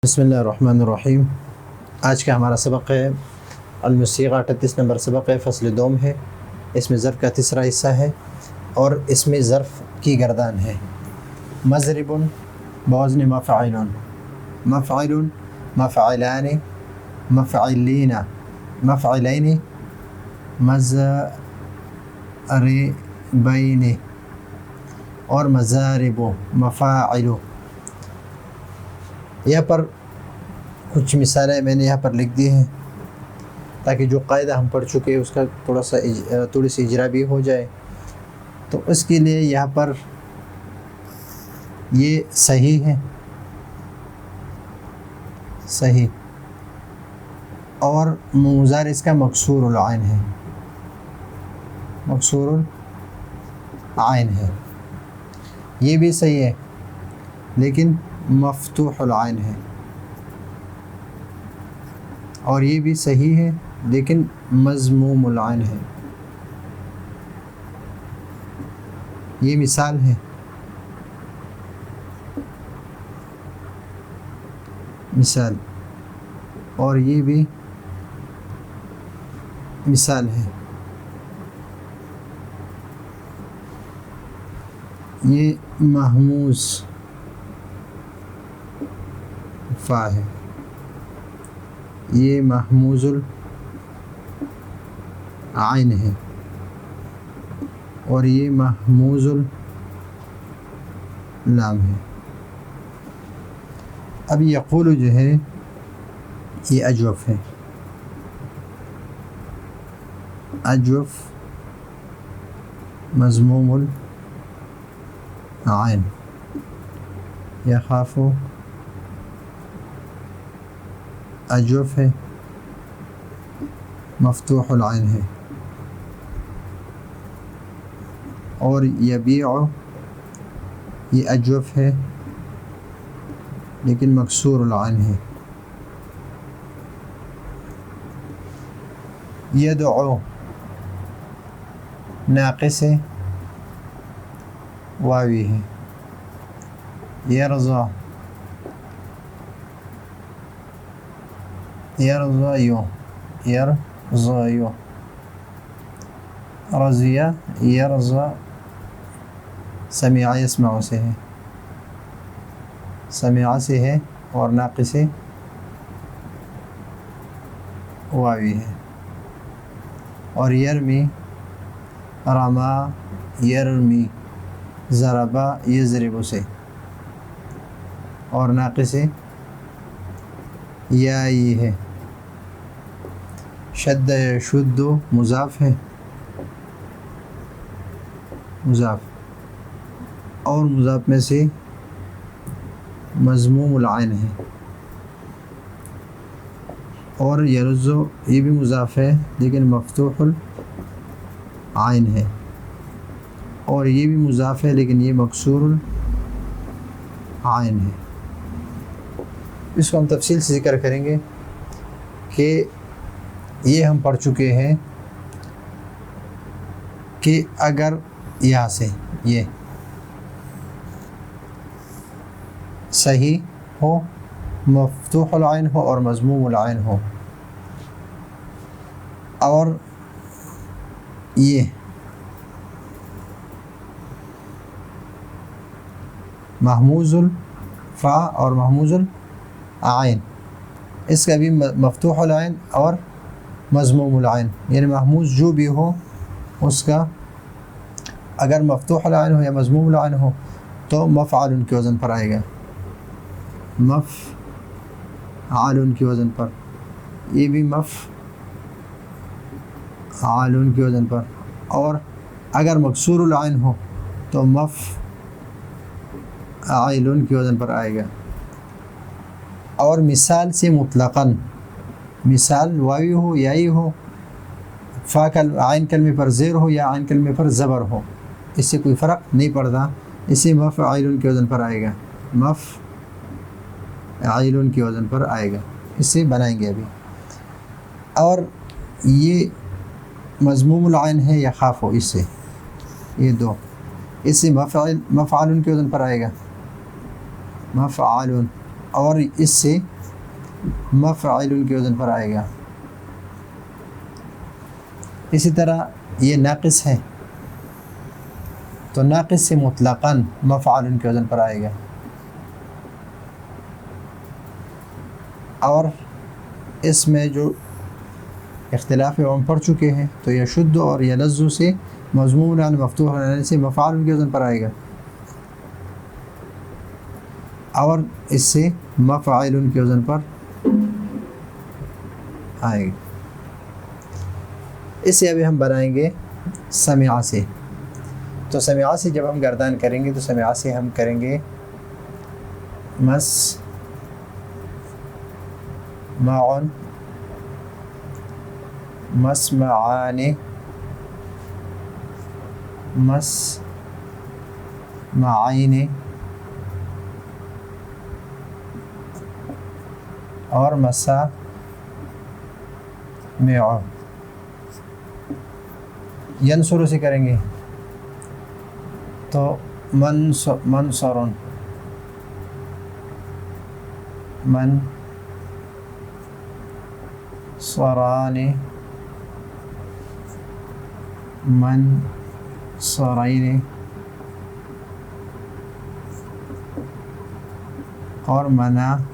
بسم اللہ الرحمن الرحیم۔ آج کا ہمارا سبق ہے الموسیقہ 38 نمبر سبق ہے، فصل دوم ہے۔ اس میں ظرف کا تیسرا حصہ ہے اور اس میں ظرف کی گردان ہے۔ مضرب بوزن مفعل، مفعل، مفعلان، مفعلین، مفعلین، مضربین اور مضارب، مفاعل۔ یہاں پر کچھ مثالیں میں نے یہاں پر لکھ دی ہیں تاکہ جو قاعدہ ہم پڑھ چکے اس کا تھوڑی سی اجرا بھی ہو جائے۔ تو اس کے لیے یہاں پر یہ صحیح ہے، صحیح، اور مضارع اس کا مکسور العین ہے، مکسور العین ہے۔ یہ بھی صحیح ہے لیکن مفتوح العین ہے، اور یہ بھی صحیح ہے لیکن مضموم العین ہے۔ یہ مثال ہے، مثال، اور یہ بھی مثال ہے۔ یہ محموز فا ہے، یہ محموز العین ہے، اور یہ محموز اللام ہے۔ اب یقول جو ہے یہ اجوف ہے، اجوف مضموم العین، یخاف اجوف ہے، مفتوح العین ہے، اور یبیع یہ اجوف ہے لیکن مکسور العین ہے۔ یدعو ناقص ہے، واوی ہے۔ یرضا، یرضیو، یرضیو، رضیہ، یرضا، سمع یسمع سے ہے، سمع سے ہے اور ناقص واوی ہے۔ اور یرمی، رما، یرمی، ضربا، یضرب سے، اور ناقص یائی ہے۔ شد یشد مضاف ہے، مضاف، اور مضاف میں سے مضموم العین ہے۔ اور یرزو یہ بھی مضاف ہے لیکن مفتوح العین ہے، اور یہ بھی مضاف ہے لیکن یہ مکسور العین ہے۔ اس کو ہم تفصیل سے ذکر کریں گے کہ یہ ہم پڑھ چکے ہیں کہ اگر یہاں سے یہ صحیح ہو، مفتوح العین ہو اور مضموم العین ہو، اور یہ محموز الفا اور محموز العین، اس کا بھی مفتوح العین اور مضموم العین، یعنی محموز جو بھی ہو اس کا اگر مفتوح العین ہو یا مضموم العین ہو تو مفعل کے وزن پر آئے گا، مفعل کے وزن پر، یہ بھی مفعل کے وزن پر، اور اگر مکسور العین ہو تو مفعل کے وزن پر آئے گا۔ اور مثال سے مطلقاً، مثال واوی ہو یائی ہو، فا عین کلمے پر زیر ہو یا عین کلمے پر زبر ہو، اس سے کوئی فرق نہیں پڑتا، اسے مفعل کے وزن پر آئے گا، مفعل کے وزن پر آئے گا۔ اس سے بنائیں گے ابھی۔ اور یہ مضموم العین ہے یا خاف ہو، اس سے یہ دو، اس سے مفعل کے وزن پر آئے گا، مفعل، اور اس سے مفعل کے وزن پر آئے گا. اسی طرح یہ ناقص ہے تو ناقص سے مطلقاً مفعل کے وزن پر آئے گا. اور اس میں جو اختلاف ہم پڑھ چکے ہیں تو یشد اور یلظ سے مضموم علی مفتوح علی سے مفعول کے وزن پر آئے گا، اور اس سے مفعول کے وزن پر آئے گا. اسے ابھی ہم بنائیں گے سمع سے. تو سمع سے جب ہم گردان کریں گے تو سمع سے ہم کریں گے مسمع مسمعان مسمعین اور مسامع. ینصر سے کریں گے تو منصرن منصران منصرین اور مناصر.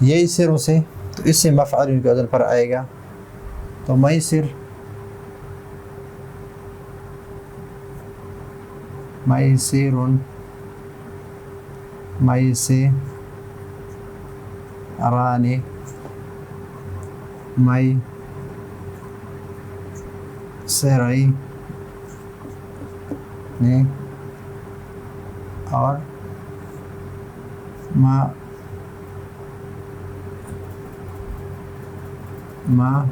یہی سر سے تو اس سے مفعول کے وزن پر آئے گا. تو میسر میسرن میسران میسرین اور ما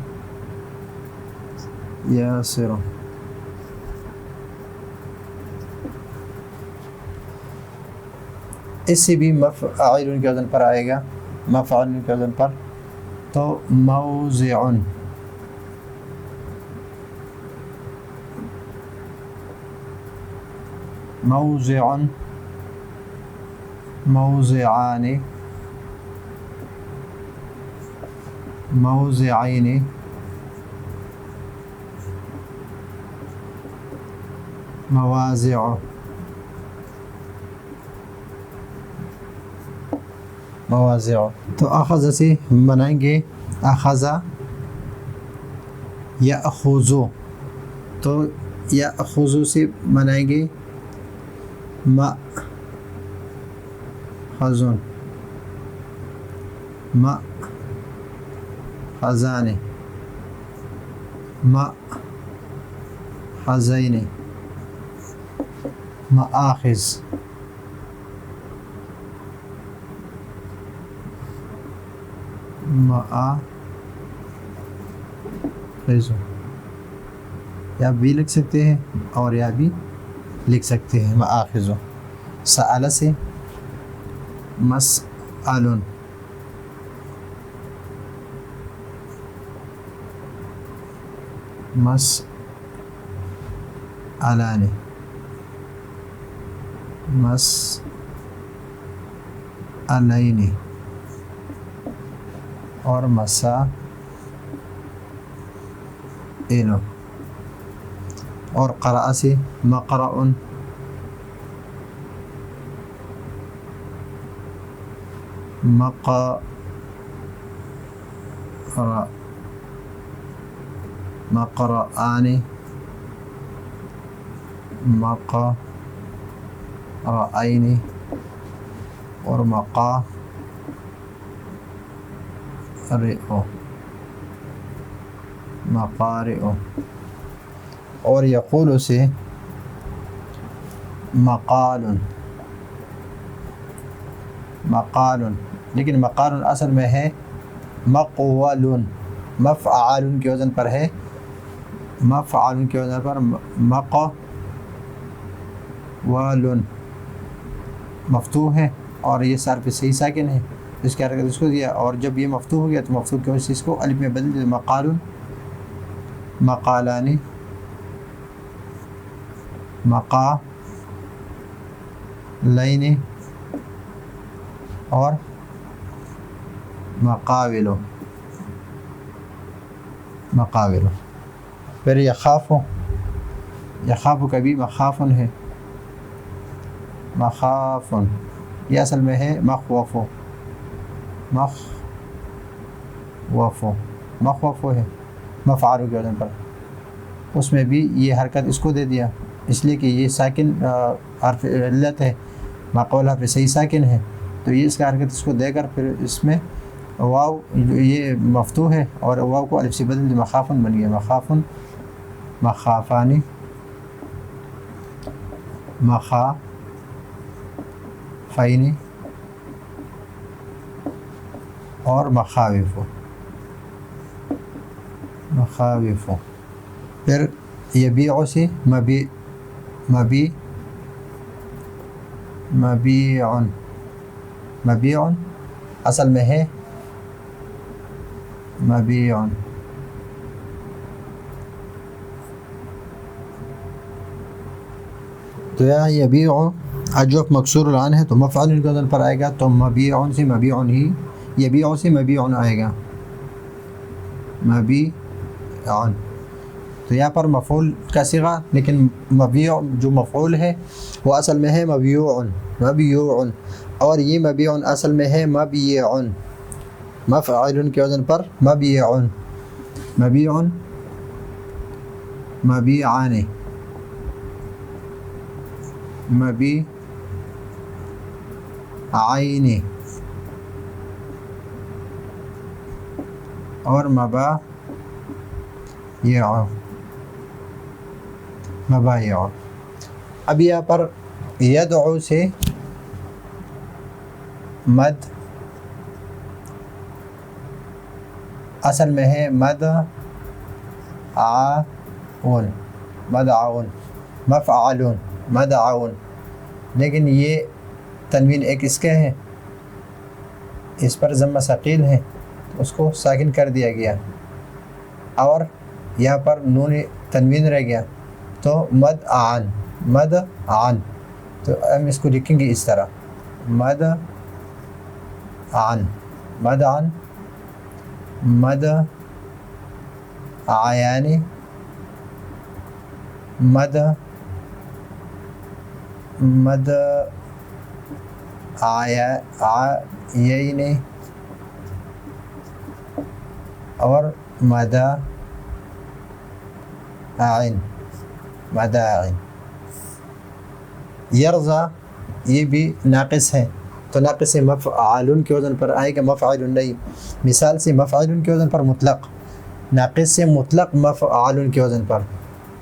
یاسر. اس سے بھی مفعول کے وزن پر آئے گا، مفعول کے وزن پر. تو موضع موضع موضعان موضعین مواضع. تو اخذ سے ہم بنائیں گے اخذ یأخذ. تو یأخذ سے بنائیں گے مأخذ مأخذان مأخذین مآخذ. مآخذ یا بھی لکھ سکتے ہیں اور یا بھی لکھ سکتے ہیں مآخذ. سأل سے مسأل مسألان مسألین اور مسائل. اور قرأ سے مقرأ مقرآن مقرأین اور مقارئ. اور یقول سے مقال لیکن مقال اصل میں ہے مقول، مفعال کے وزن پر ہے، مفعال کے وزن پر مقول مفتوح ہے اور یہ صرف صحیح ساکن ہے، اس کے حرکت اس کو دیا. اور جب یہ مفتوح ہو گیا تو مفتوح کی وجہ سے اس کو الف میں بدل دیا مقال مقالانی، مقالین اور مقاول، پھر یخاف کا بھی مخافن ہے، مخافن، یہ اصل میں ہے مخوف ہے مفعول کے وزن پر، اس میں بھی یہ حرکت اس کو دے دیا اس لیے کہ یہ ساکن حرف علت ہے، مقول حرف صحیح ساکن ہے، تو یہ اس کا حرکت اس کو دے کر پھر اس میں واو یہ مفتوح ہے اور واو کو الف سے بدل دیا، مخافن بن گیا، مخافن، مخافانی، مخافین اور مخاوف، پھر یبیع سے مبیع اصل میں ہے مبیع، تو یہاں یبیع اجوف مکسور العین ہے تو مفعول کے وزن پر آئے گا، تو مبیع سے مبیع ہی، یبیع سے مبیع آئے گا، مبیع، تو یہاں پر مفعول کا صیغہ، لیکن مبیع جو مفعول ہے وہ اصل میں ہے مبیوع، اور یہ مبیع اصل میں ہے مبیع، مفعول کے وزن پر مبیع، مبیعان، مبیعین اور مبایع۔ اب یہاں پر یدعو سے مد اصل میں ہے مدعون، مفعلون، مدعون، لیکن یہ تنوین ایک اس کے ہے، اس پر ضمہ ثقیل ہے تو اس کو ساکن کر دیا گیا، اور یہاں پر نون تنوین رہ گیا تو مدعان، تو ہم اس کو لکھیں گے اس طرح، مدعان، مدعیان، مدعیین اور مداعن۔ یرضا یہ بھی ناقص ہے تو ناقص مفعول کے وزن پر آئے گا، مفعول نہیں، مثال سے مفعول کے وزن پر مطلق، ناقص سے مطلق مفعول کے وزن پر،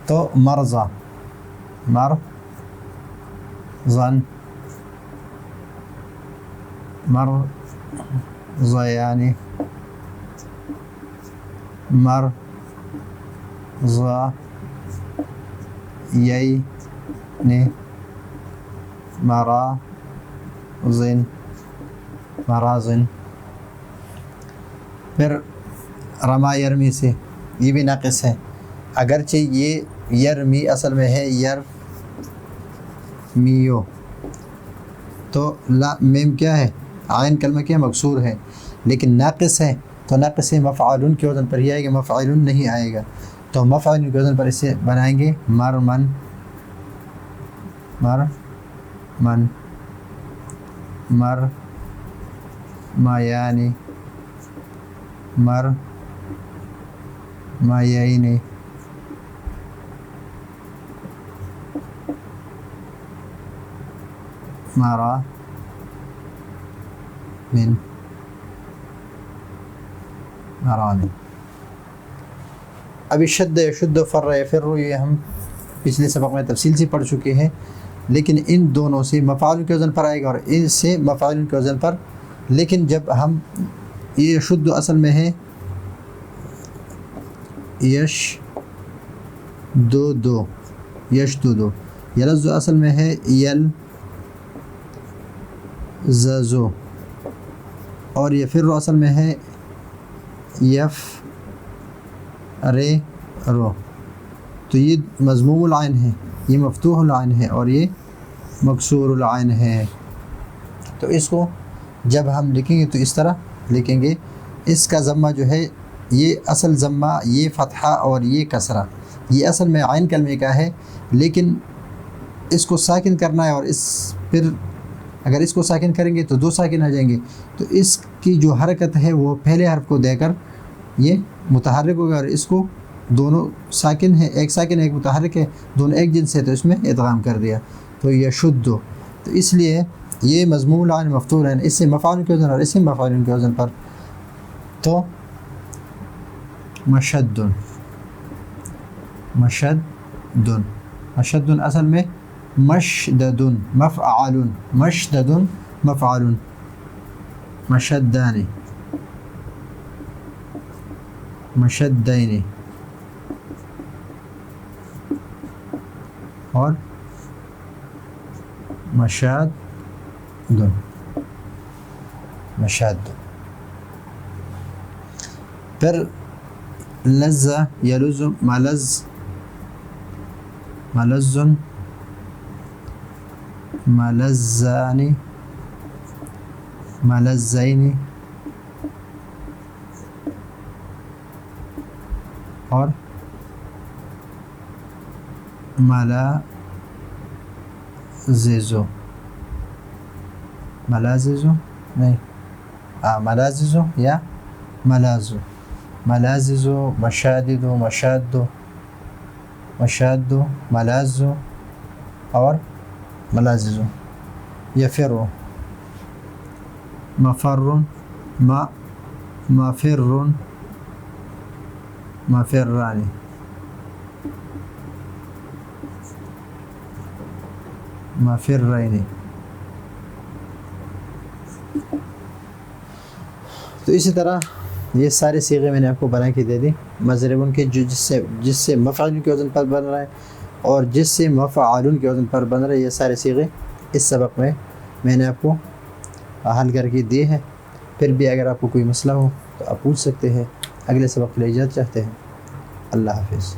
تو مرضا، مرضن، مرضیان، مرضیین، مرازن، پھر رما یرمی سے یہ بھی ناقص ہے، اگرچہ یہ یرمی اصل میں ہے یرمیو، تو لا میم کیا ہے، عین کلمہ کیا مکسور ہے، لیکن ناقص ہے تو ناقص مفعول کے وزن پر ہی آئے گا، مفعول نہیں آئے گا، تو مفعول کے وزن پر اسے بنائیں گے مرمن، مرمیانی، مرمیین، مرامن۔ ابھی شد، یشد، فر، یفر یہ ہم پچھلے سبق میں تفصیل سے پڑھ چکے ہیں، لیکن ان دونوں سے مفعول کے وزن پر آئے گا اور ان سے مفعول کے وزن پر، لیکن جب ہم یہ شد اصل میں ہے یشددو، یلز اصل میں ہے یلززو، اور یفر اصل میں ہے یفررو، رو. تو یہ مضموم العین ہے، یہ مفتوح العین ہے اور یہ مکسور العین ہے. تو اس کو جب ہم لکھیں گے تو اس طرح لکھیں گے. اس کا ضمہ جو ہے یہ اصل ضمہ، یہ فتحہ اور یہ کسرہ، یہ اصل میں عین کلمے کا ہے، لیکن اس کو ساکن کرنا ہے. اور اس پھر اگر اس کو ساکن کریں گے تو 2 ساکن آ جائیں گے. تو اس کی جو حرکت ہے وہ پہلے حرف کو دے کر یہ متحرک ہوگا، اور اس کو دونوں ساکن ہے، ایک ساکن ایک متحرک ہے، دونوں ایک جنس ہے، تو اس میں ادغام کر دیا تو یشد. تو اس لیے یہ مضموم العین مفتوح العین، اس سے مفعول کے وزن اور اس سے مفعول کے وزن پر. تو مشد، مشد، مشد اصل میں مشدد، مفعل، مشدد مفعل، مشدان، مشدین اور مشاد، مشاد. پھر لز یلز، ملز، ملز، ملزان، ملزین اور ملاززو، ملاززو نہیں، ملاززو یا ملازو، ملاززو، مشاددو، مشادو، مشادو، ملازو اور ملاززو. یفرو، مفر، مفر، مفران، مفرین. تو اسی طرح یہ سارے صیغے میں نے آپ کو بنا کے دے دی مضربن کے، جو جس سے مفعول کے وزن پر بن رہا ہے اور جس سے مفعول کے وزن پر بن رہا ہے. یہ سارے صیغے اس سبق میں نے آپ کو حل کر کے دیے ہیں. پھر بھی اگر آپ کو کوئی مسئلہ ہو تو آپ پوچھ سکتے ہیں. اگلے سبق کے لیے اجازت چاہتے ہیں. اللہ حافظ.